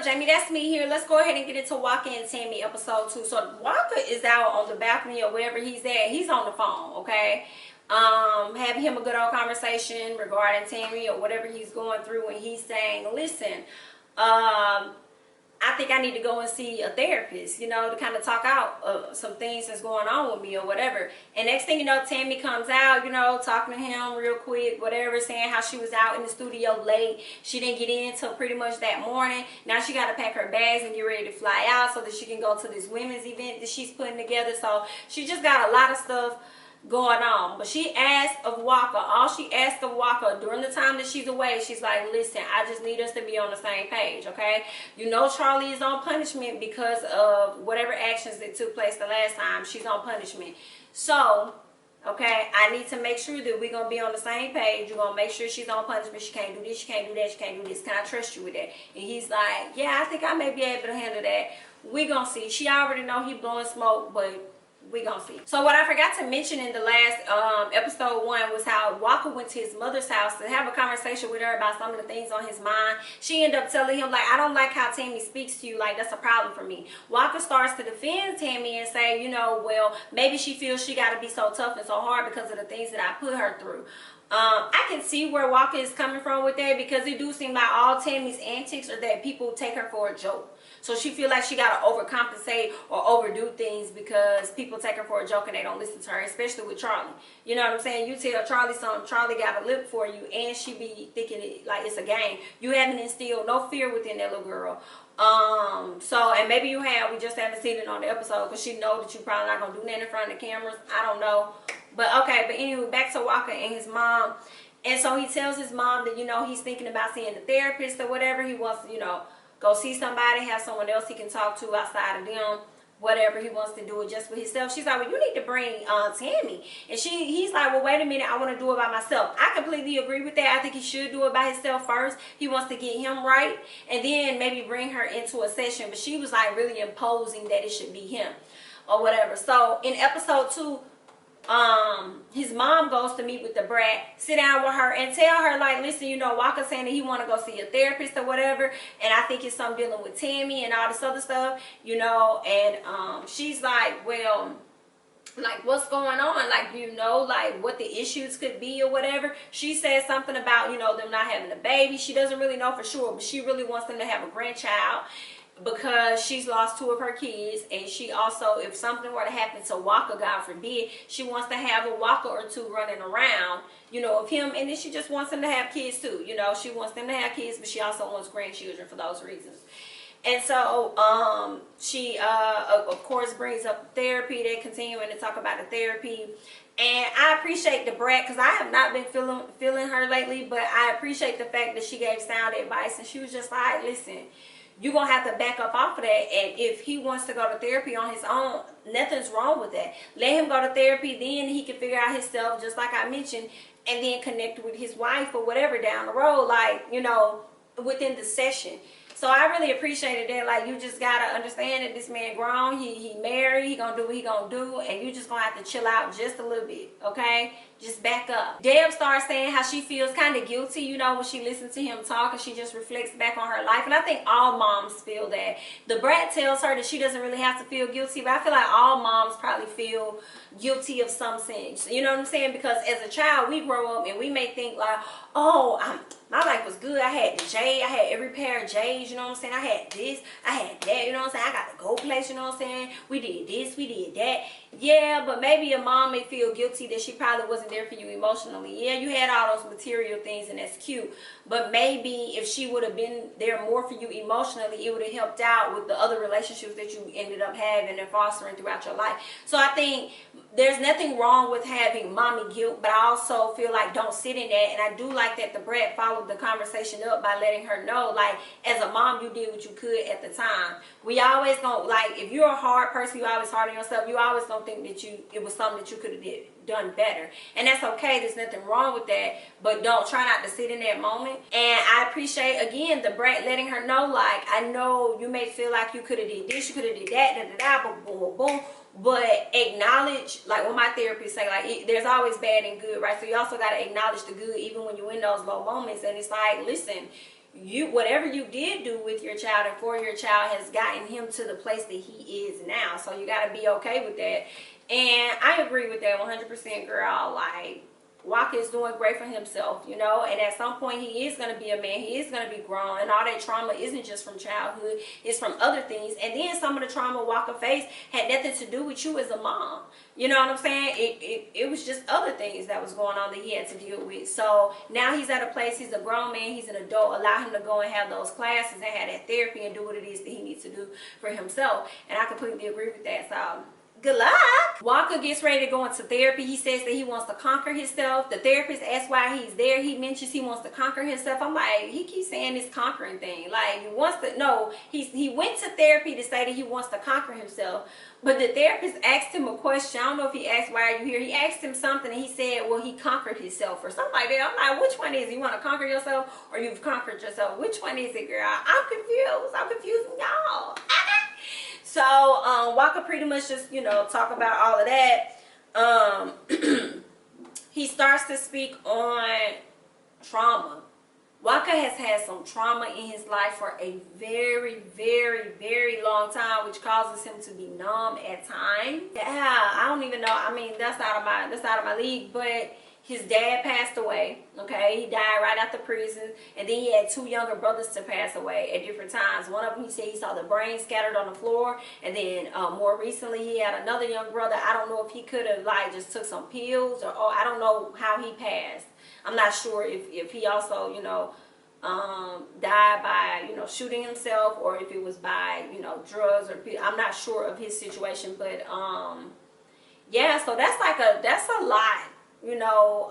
Jamie? That's me here. Let's go ahead and get into Waka and Tammy episode 2. So Waka is out on the balcony or wherever he's at. He's on the phone, okay? Having him a good old conversation regarding Tammy or whatever he's going through, and he's saying, listen, I think I need to go and see a therapist, you know, to kind of talk out some things that's going on with me or whatever. And next thing you know, Tammy comes out, you know, talking to him real quick, whatever, saying how she was out in the studio late. She didn't get in till pretty much that morning. Now she got to pack her bags and get ready to fly out so that she can go to this women's event that she's putting together. So she just got a lot of stuff going on. But she asked of Waka, all she asked of Waka during the time that she's away, she's like, listen, I just need us to be on the same page, okay? You know Charlie is on punishment because of whatever actions that took place the last time. She's on punishment. So, okay, I need to make sure that we're going to be on the same page. You're going to make sure she's on punishment. She can't do this, she can't do that, she can't do this. Can I trust you with that? And he's like, yeah, I think I may be able to handle that. We're going to see. She already know he blowing smoke, but we gonna see. So what I forgot to mention in the last episode 1 was how Waka went to his mother's house to have a conversation with her about some of the things on his mind. She ended up telling him, like, I don't like how Tammy speaks to you, like that's a problem for me. Waka starts to defend Tammy and say, you know, well, maybe she feels she got to be so tough and so hard because of the things that I put her through. I can see where Waka is coming from with that, because it do seem like all Tammy's antics are that people take her for a joke. So she feel like she got to overcompensate or overdo things because people take her for a joke and they don't listen to her, especially with Charlie. You know what I'm saying? You tell Charlie something, Charlie got a lip for you, and she be thinking it like it's a game. You haven't instilled no fear within that little girl. So, and maybe you have, we just haven't seen it on the episode because she know that you probably not going to do nothing in front of the cameras. I don't know. But okay, but anyway, back to Waka and his mom. And so he tells his mom that, you know, he's thinking about seeing a therapist or whatever. He wants to, you know, go see somebody, have someone else he can talk to outside of them, whatever. He wants to do it just for himself. She's like, well, you need to bring Tammy. And he's like, well, wait a minute, I want to do it by myself. I completely agree with that. I think he should do it by himself first. He wants to get him right and then maybe bring her into a session. But she was like really imposing that it should be him or whatever. So in episode 2, his mom goes to meet with the brat, sit down with her and tell her, like, listen, you know, Waka's saying that he want to go see a therapist or whatever, and I think it's something dealing with Tammy and all this other stuff, you know. And she's like, well, like, what's going on? Like, you know, like what the issues could be or whatever. She said something about, you know, them not having a baby. She doesn't really know for sure, but she really wants them to have a grandchild, because she's lost 2 of her kids, and she also, if something were to happen to Waka, God forbid, she wants to have a Waka or 2 running around, you know, of him. And then she just wants them to have kids too, you know. She wants them to have kids, but she also wants grandchildren for those reasons. And so she of course brings up therapy. They're continuing to talk about the therapy. And I appreciate the brat, because I have not been feeling her lately, but I appreciate the fact that she gave sound advice, and she was just like, listen, you're going to have to back up off of that. And if he wants to go to therapy on his own, nothing's wrong with that. Let him go to therapy, then he can figure out himself, just like I mentioned, and then connect with his wife or whatever down the road, like, you know, within the session. So I really appreciated that. Like, you just got to understand that this man grown, he married, he going to do what he going to do, and you just going to have to chill out just a little bit, okay? Just back up. Deb starts saying how she feels kind of guilty, you know, when she listens to him talk, and she just reflects back on her life. And I think all moms feel that. The brat tells her that she doesn't really have to feel guilty, but I feel like all moms probably feel guilty of some things. You know what I'm saying? Because as a child, we grow up and we may think like, oh, my life was good. I had the J, I had every pair of J's, you know what I'm saying? I had this, I had that, you know what I'm saying? I got the go place, you know what I'm saying? We did this, we did that. Yeah, but maybe your mom may feel guilty that she probably wasn't there for you emotionally. Yeah, you had all those material things, and that's cute. But maybe if she would have been there more for you emotionally, it would have helped out with the other relationships that you ended up having and fostering throughout your life. So I think there's nothing wrong with having mommy guilt, but I also feel like don't sit in that. And I do like that the brat followed the conversation up by letting her know, like, as a mom, you did what you could at the time. We always gonna, like, if you're a hard person, you always hard on yourself, you always gonna think that it was something that you could have done better. And that's okay. There's nothing wrong with that, but don't try not to sit in that moment. And I appreciate, again, the brat letting her know, like, I know you may feel like you could have did this, you could have did that, boom, boom, boom, boom. But acknowledge, like what my therapist say, like, there's always bad and good, right? So you also got to acknowledge the good even when you're in those low moments. And it's like, listen, whatever you did do with your child and for your child has gotten him to the place that he is now. So you got to be okay with that. And I agree with that 100%, girl. Like, Waka is doing great for himself, you know, and at some point he is going to be a man. He is going to be grown, and all that trauma isn't just from childhood. It's from other things. And then some of the trauma Waka faced had nothing to do with you as a mom. You know what I'm saying? It was just other things that was going on that he had to deal with. So now he's at a place, he's a grown man, he's an adult. Allow him to go and have those classes and have that therapy and do what it is that he needs to do for himself. And I completely agree with that. So good luck. Waka gets ready to go into therapy. He says that he wants to conquer himself. The therapist asks why he's there. He mentions he wants to conquer himself. I'm like, he keeps saying this conquering thing. Like, he wants to, no, he went to therapy to say that he wants to conquer himself. But the therapist asked him a question. I don't know if he asked, why are you here? He asked him something and he said, well, he conquered himself or something like that. I'm like, which one is it? You want to conquer yourself or you've conquered yourself? Which one is it, girl? I'm confused. I'm confusing y'all. So, Waka pretty much just, you know, talk about all of that. He starts to speak on trauma. Waka has had some trauma in his life for a very, very, very long time, which causes him to be numb at times. Yeah, I don't even know. I mean, that's out of my league, but his dad passed away, okay? He died right after prison. And then he had two younger brothers to pass away at different times. One of them, he said he saw the brains scattered on the floor. And then more recently, he had another young brother. I don't know if he could have, like, just took some pills or I don't know how he passed. I'm not sure if he also, you know, died by, you know, shooting himself or if it was by, you know, drugs or pills. I'm not sure of his situation. But, yeah, so that's a lot. You know,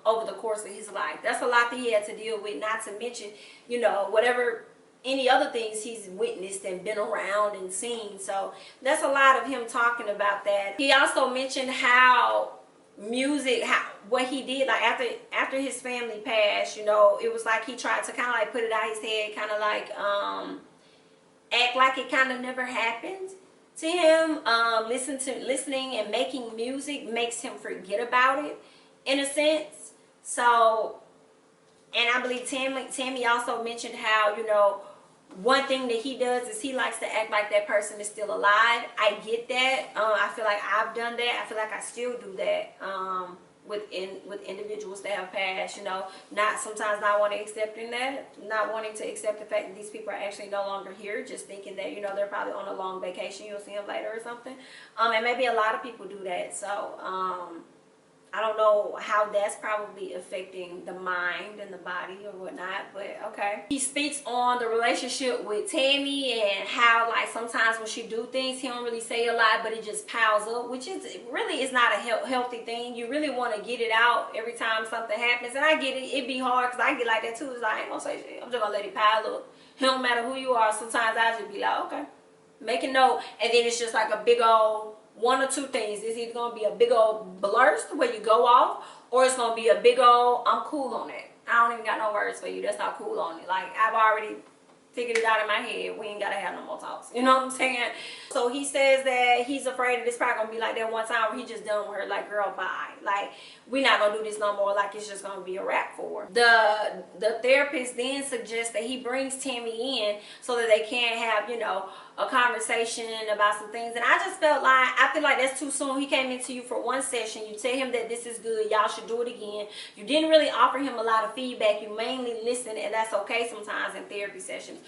over the course of his life. That's a lot that he had to deal with, not to mention, you know, whatever, any other things he's witnessed and been around and seen. So that's a lot of him talking about that. He also mentioned how music, what he did, like after his family passed, you know, it was like he tried to kind of like put it out his head, kind of like act like it kind of never happened to him. Listening and making music makes him forget about it in a sense. So, and I believe Tammy also mentioned how, you know, one thing that he does is he likes to act like that person is still alive. I get that. I feel like I've done that. I feel like I still do that with individuals that have passed, you know, sometimes not wanting to accept the fact that these people are actually no longer here, just thinking that, you know, they're probably on a long vacation, you'll see them later or something. And maybe a lot of people do that. So I don't know how that's probably affecting the mind and the body or whatnot, but okay. He speaks on the relationship with Tammy and how, like, sometimes when she do things, he don't really say a lot, but it just piles up, which is really is not a healthy thing. You really want to get it out every time something happens, and I get it. It be hard because I get like that too. It's like, I ain't gonna say shit. I'm just gonna let it pile up. It don't matter who you are. Sometimes I just be like, okay, make a note, and then it's just like a big old one or two things. It's either going to be a big old blurst where you go off, or it's going to be a big old, I'm cool on it. I don't even got no words for you. That's not cool on it. Like, I've already figured it out in my head. We ain't got to have no more talks. You know what I'm saying? So he says that he's afraid that it's probably going to be like that one time where he just done with her. Like, girl, bye. Like, we not going to do this no more. Like, it's just going to be a wrap for her. The therapist then suggests that he brings Tammy in so that they can have, you know, a conversation about some things. And I just feel like, I feel like that's too soon. He came into you for one session. You tell him that this is good. Y'all should do it again. You didn't really offer him a lot of feedback. You mainly listened, and that's okay sometimes in therapy sessions.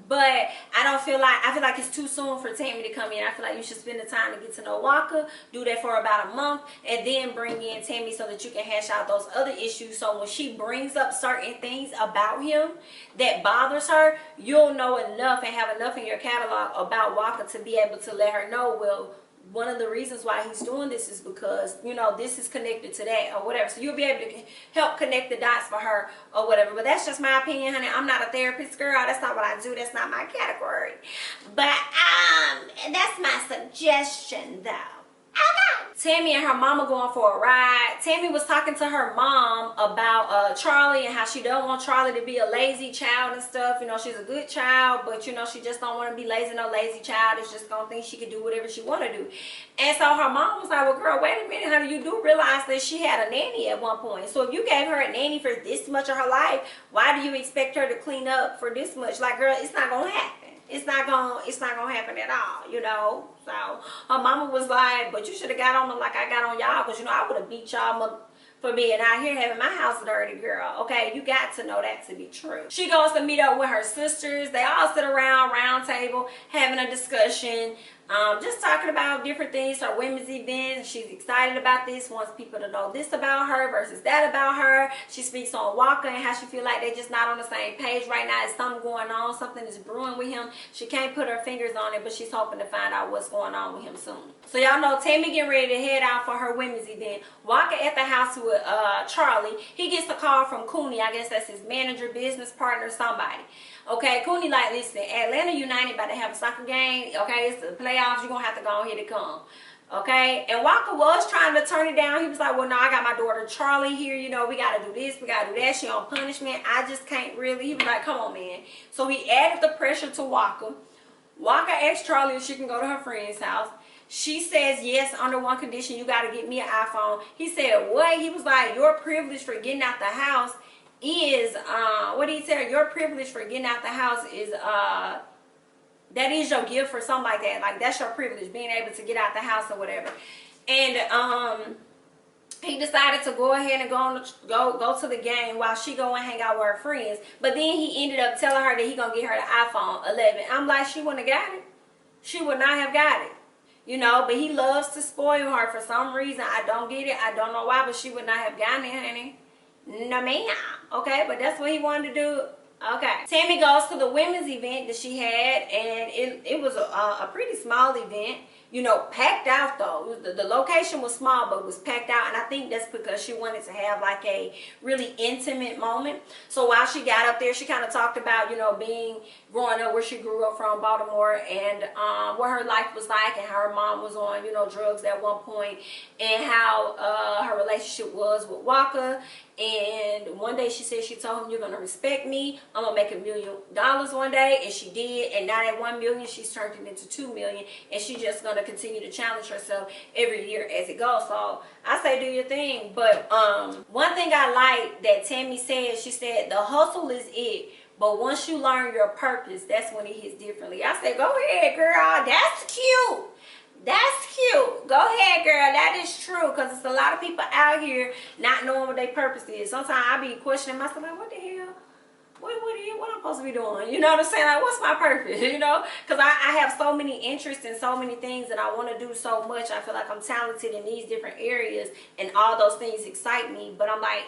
But I feel like it's too soon for Tammy to come in. I feel like you should spend the time to get to know Waka. Do that for about a month, and then bring in Tammy so that you can hash out those other issues. So when she brings up certain things about him that bothers her, you'll know enough and have enough in your catalog about Waka to be able to let her know, well, one of the reasons why he's doing this is because, you know, this is connected to that or whatever. So you'll be able to help connect the dots for her or whatever. But that's just my opinion, honey. I'm not a therapist, girl. That's not what I do. That's not my category. But that's my suggestion, though. Tammy and her mama going for a ride. Tammy was talking to her mom about Charlie and how she don't want Charlie to be a lazy child and stuff. You know, she's a good child, but you know, she just don't want to be lazy, no lazy child. It's just gonna think she can do whatever she want to do. And so her mom was like, well, girl, wait a minute, honey, you do realize that she had a nanny at one point. So if you gave her a nanny for this much of her life, why do you expect her to clean up for this much? Like, girl, it's not gonna happen. It's not gonna happen at all, you know. So her mama was like, but you should have got on them like I got on y'all, because you know I would have beat y'all for being out here having my house dirty, girl. Okay, you got to know that to be true. She goes to meet up with her sisters. They all sit around round table having a discussion, just talking about different things, her women's events. She's excited about this, wants people to know this about her versus that about her. She speaks on Waka and how she feel like they just not on the same page right now. It's something going on, something is brewing with him. She can't put her fingers on it, but she's hoping to find out what's going on with him soon. So y'all know Tammy getting ready to head out for her women's event. Waka at the house with Charlie. He gets a call from Cooney. I guess that's his manager, business partner, somebody. Okay, Cooney like, listen, Atlanta United about to have a soccer game. Okay, it's the playoffs. You're going to have to go ahead and come. Okay, and Waka was trying to turn it down. He was like, well, no, I got my daughter Charlie here. You know, we got to do this. We got to do that. She on punishment. I just can't really. He was like, come on, man. So he added the pressure to Waka. Waka asked Charlie if she can go to her friend's house. She says yes, under one condition, you got to get me an iPhone. He said, what? He was like, your privilege for getting out the house is, what did he say? Your privilege for getting out the house is, that is your gift or something like that. Like, that's your privilege, being able to get out the house or whatever. And, he decided to go ahead and go to the game while she go and hang out with her friends. But then he ended up telling her that he gonna get her the iPhone 11. I'm like, she wouldn't have got it. She would not have got it. You know, but he loves to spoil her for some reason. I don't get it. I don't know why, but she would not have gotten it, honey. No, ma'am. Okay, but that's what he wanted to do. Okay. Tammy goes to the women's event that she had, and it was a pretty small event. You know, packed out though. The location was small, but it was packed out. And I think that's because she wanted to have like a really intimate moment. So while she got up there, she kind of talked about, you know, growing up where she grew up from, Baltimore, and what her life was like, and how her mom was on, you know, drugs at one point, and how her relationship was with Waka. And one day she said, she told him, you're going to respect me. I'm going to make $1 million one day. And she did. And now that 1 million, she's turned it into 2 million. And she's just going to continue to challenge herself every year as it goes. So I say do your thing. But one thing I like that Tammy said, she said, the hustle is it. But once you learn your purpose, that's when it hits differently. I said, go ahead, girl. That's cute. That's cute. Go ahead, girl. That is true. Because there's a lot of people out here not knowing what their purpose is. Sometimes I be questioning myself, like, what the hell? What I'm supposed to be doing? You know what I'm saying? Like, what's my purpose? You know? Because I have so many interests and so many things that I want to do so much. I feel like I'm talented in these different areas. And all those things excite me. But I'm like,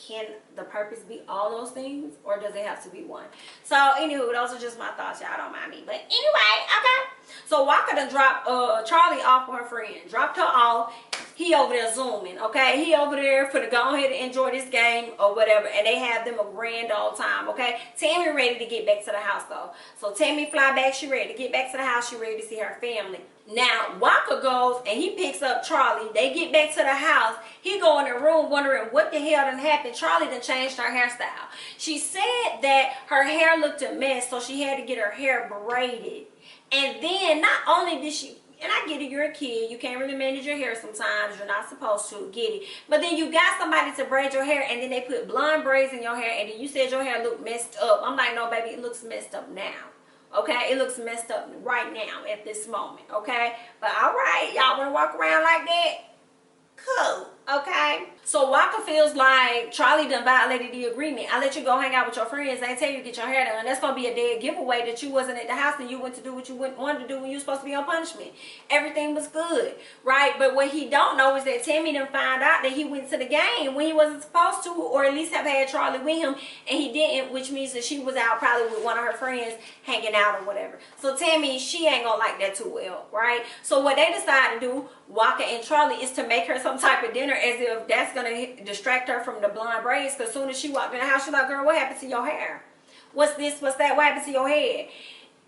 can the purpose be all those things, or does it have to be one? So anywho, those are just my thoughts. Y'all don't mind me, but anyway, okay. So Waka done dropped Charlie off with her friend, dropped her off. He over there zooming, okay? He over there for to go ahead and enjoy this game or whatever, and they have them a grand old time, okay? Tammy ready to get back to the house though. So Tammy fly back, she ready to get back to the house, she ready to see her family. Now, Waka goes and he picks up Charlie. They get back to the house. He go in the room wondering what the hell done happened. Charlie done changed her hairstyle. She said that her hair looked a mess, so she had to get her hair braided. And then not only did she, and I get it, you're a kid, you can't really manage your hair sometimes, you're not supposed to, get it. But then you got somebody to braid your hair, and then they put blonde braids in your hair, and then you said your hair looked messed up. I'm like, no, baby, it looks messed up now. Okay, it looks messed up right now at this moment, okay? But all right, y'all want to walk around like that? Cool, okay? So Waka feels like Charlie done violated the agreement. I let you go hang out with your friends. I ain't tell you to get your hair done. That's going to be a dead giveaway that you wasn't at the house and you went to do what you wanted to do when you were supposed to be on punishment. Everything was good, right? But what he don't know is that Tammy done found out that he went to the game when he wasn't supposed to, or at least have had Charlie with him, and he didn't, which means that she was out probably with one of her friends hanging out or whatever. So Tammy, she ain't going to like that too well, right? So what they decide to do, Waka and Charlie, is to make her some type of dinner as if that's going to distract her from the blonde braids. Because as soon as she walked in the house, she's like, girl, what happened to your hair? What's this? What's that? What happened to your head?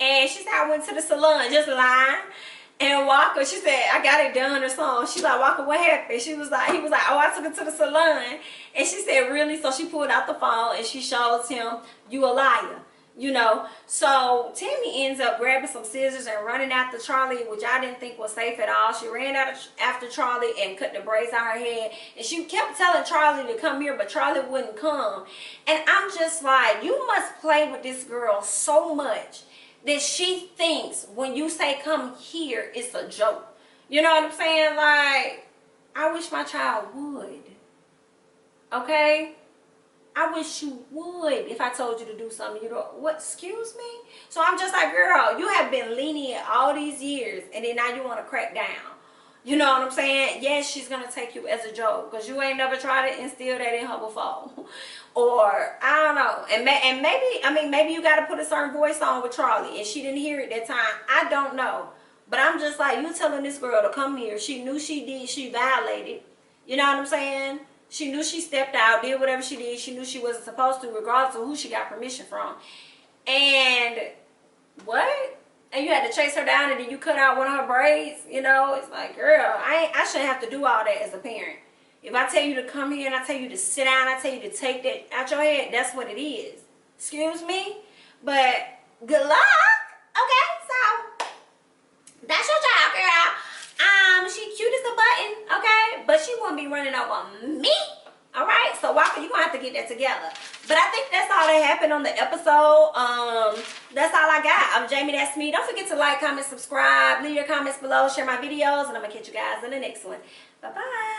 And she said, I went to the salon, just lying. And Waka, she said, I got it done or something. She's like, Waka, what happened? He was like, oh, I took it to the salon. And she said, really? So she pulled out the phone and she shows him, you a liar. You know, so Tammy ends up grabbing some scissors and running after Charlie, which I didn't think was safe at all. She ran after Charlie and cut the braids out her head. And she kept telling Charlie to come here, but Charlie wouldn't come. And I'm just like, you must play with this girl so much that she thinks when you say come here, it's a joke. You know what I'm saying? Like, I wish my child would. Okay? I wish you would if I told you to do something. You don't, what, excuse me? So I'm just like, girl, you have been lenient all these years and then now you want to crack down. You know what I'm saying? Yes, she's going to take you as a joke because you ain't never tried to instill that in her before. Or, I don't know. And maybe, I mean, maybe you got to put a certain voice on with Charlie and she didn't hear it that time. I don't know. But I'm just like, you telling this girl to come here. She knew she did. She violated. You know what I'm saying? She knew she stepped out, did whatever she did. She knew she wasn't supposed to, regardless of who she got permission from. And what? And you had to chase her down and then you cut out one of her braids? You know, it's like, girl, I shouldn't have to do all that as a parent. If I tell you to come here and I tell you to sit down, I tell you to take that out your head, that's what it is. Excuse me? But good luck. Okay, so that's your child, girl. She cute as a button, okay? But she won't be running over me, all right? So, Waka, you're going to have to get that together. But I think that's all that happened on the episode. That's all I got. I'm Jamie, that's me. Don't forget to like, comment, subscribe. Leave your comments below. Share my videos. And I'm going to catch you guys in the next one. Bye-bye.